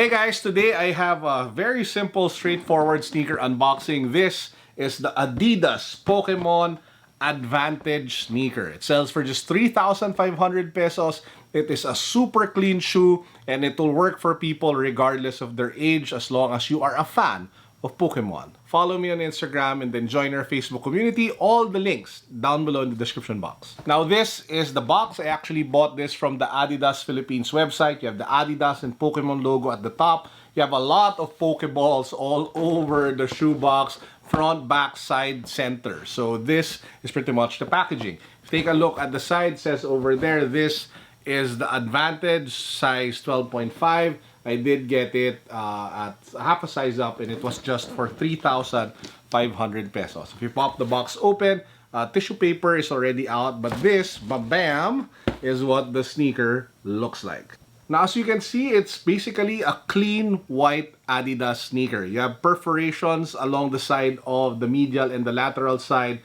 Hey guys, today I have a very simple, straightforward sneaker unboxing. This is the ADIDAS Pokemon Advantage sneaker. It sells for just 3,500 pesos. It is a super clean shoe and it will work for people regardless of their age as long as you are a fan of Pokemon. Follow me on Instagram and then join our Facebook community. All the links down below in the description box. Now this is the box. I actually bought this from the ADIDAS Philippines website. You have the ADIDAS and Pokemon logo at the top. You have a lot of Pokeballs all over the shoebox, front, back, side, center. So this is pretty much the packaging. Take a look at the side. It says over there, this is the Advantage size 12.5. I did get it at half a size up and it was just for 3,500 pesos. If you pop the box open, tissue paper is already out, but this, bam, is what the sneaker looks like. Now, as you can see, it's basically a clean white ADIDAS sneaker. You have perforations along the side of the medial and the lateral side,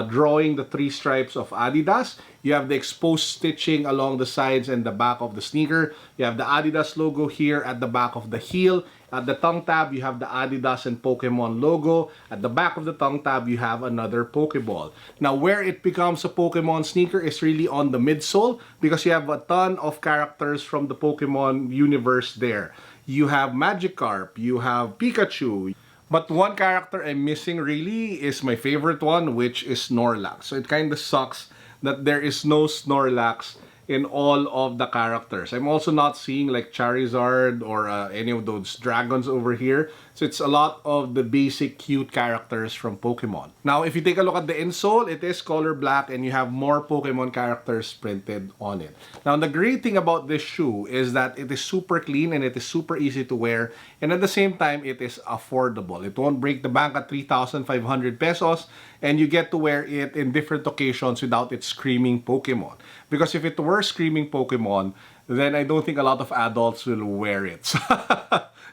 drawing the three stripes of ADIDAS. You have the exposed stitching along the sides and the back of the sneaker. You have the ADIDAS logo here at the back of the heel. At the tongue tab, you have the ADIDAS and Pokemon logo. At the back of the tongue tab, you have another Pokeball. Now, where it becomes a Pokemon sneaker is really on the midsole because you have a ton of characters from the Pokemon universe there. You have Magikarp, you have Pikachu. But one character I'm missing really is my favorite one, which is Snorlax. So it kind of sucks that there is no Snorlax in all of the characters. I'm also not seeing like Charizard or any of those dragons over here. So it's a lot of the basic cute characters from Pokemon. Now, if you take a look at the insole, it is color black and you have more Pokemon characters printed on it. Now, the great thing about this shoe is that it is super clean and it is super easy to wear. And at the same time, it is affordable. It won't break the bank at 3,500 pesos and you get to wear it in different occasions without it screaming Pokemon. Because if it were screaming Pokemon, then I don't think a lot of adults will wear it.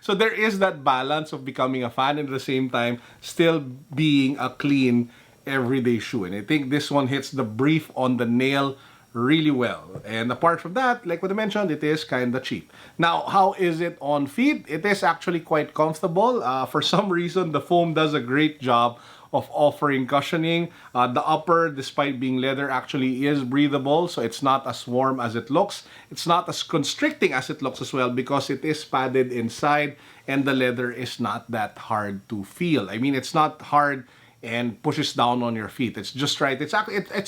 So there is that balance of becoming a fan and at the same time still being a clean everyday shoe. And I think this one hits the brief on the nail really well. And apart from that, like what I mentioned, it is kind of cheap. Now, how is it on feet? It is actually quite comfortable. For some reason, the foam does a great job of offering cushioning. The upper, despite being leather, actually is breathable, so it's not as warm as it looks. It's not as constricting as it looks as well because it is padded inside and the leather is not that hard to feel. I mean, it's not hard and pushes down on your feet. It's just right. It's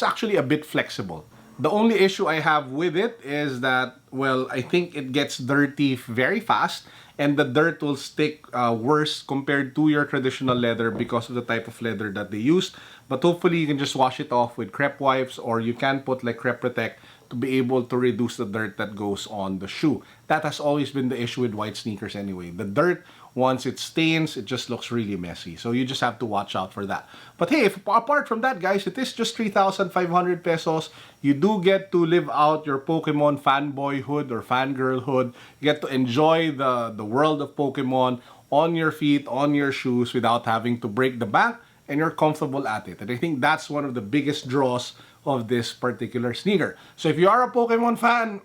actually a bit flexible. The only issue I have with it is that, well, I think it gets dirty very fast and the dirt will stick worse compared to your traditional leather because of the type of leather that they used. But hopefully you can just wash it off with crepe wipes or you can put like Crepe Protect to be able to reduce the dirt that goes on the shoe. That has always been the issue with white sneakers anyway. The dirt, once it stains, it just looks really messy. So you just have to watch out for that. But hey, apart from that, guys, it is just 3,500 pesos. You do get to live out your Pokemon fanboyhood or fangirlhood. You get to enjoy the world of Pokemon on your feet, on your shoes without having to break the bank, and you're comfortable at it. And I think that's one of the biggest draws of this particular sneaker. So if you are a Pokemon fan,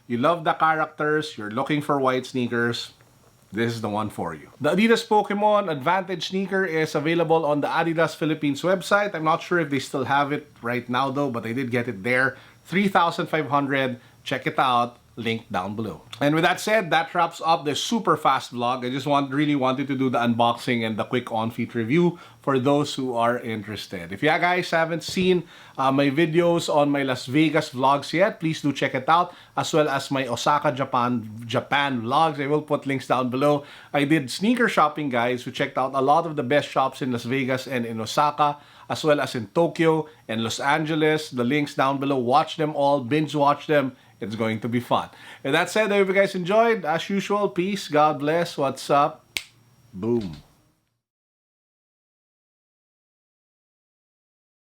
you love the characters, you're looking for white sneakers, this is the one for you. The ADIDAS Pokemon Advantage sneaker is available on the ADIDAS Philippines website. I'm not sure if they still have it right now though, but I did get it there. 3,500. Check it out. Link down below. And with that said, that wraps up this super fast vlog. I just really wanted to do the unboxing and the quick on-feet review for those who are interested. If you guys haven't seen my videos on my Las Vegas vlogs yet, please do check it out, as well as my Osaka, Japan vlogs. I will put links down below. I did sneaker shopping, guys. We checked out a lot of the best shops in Las Vegas and in Osaka, as well as in Tokyo and Los Angeles. The links down below. Watch them all, binge watch them. It's going to be fun. And that said, I hope you guys enjoyed. As usual, peace, God bless, what's up, boom.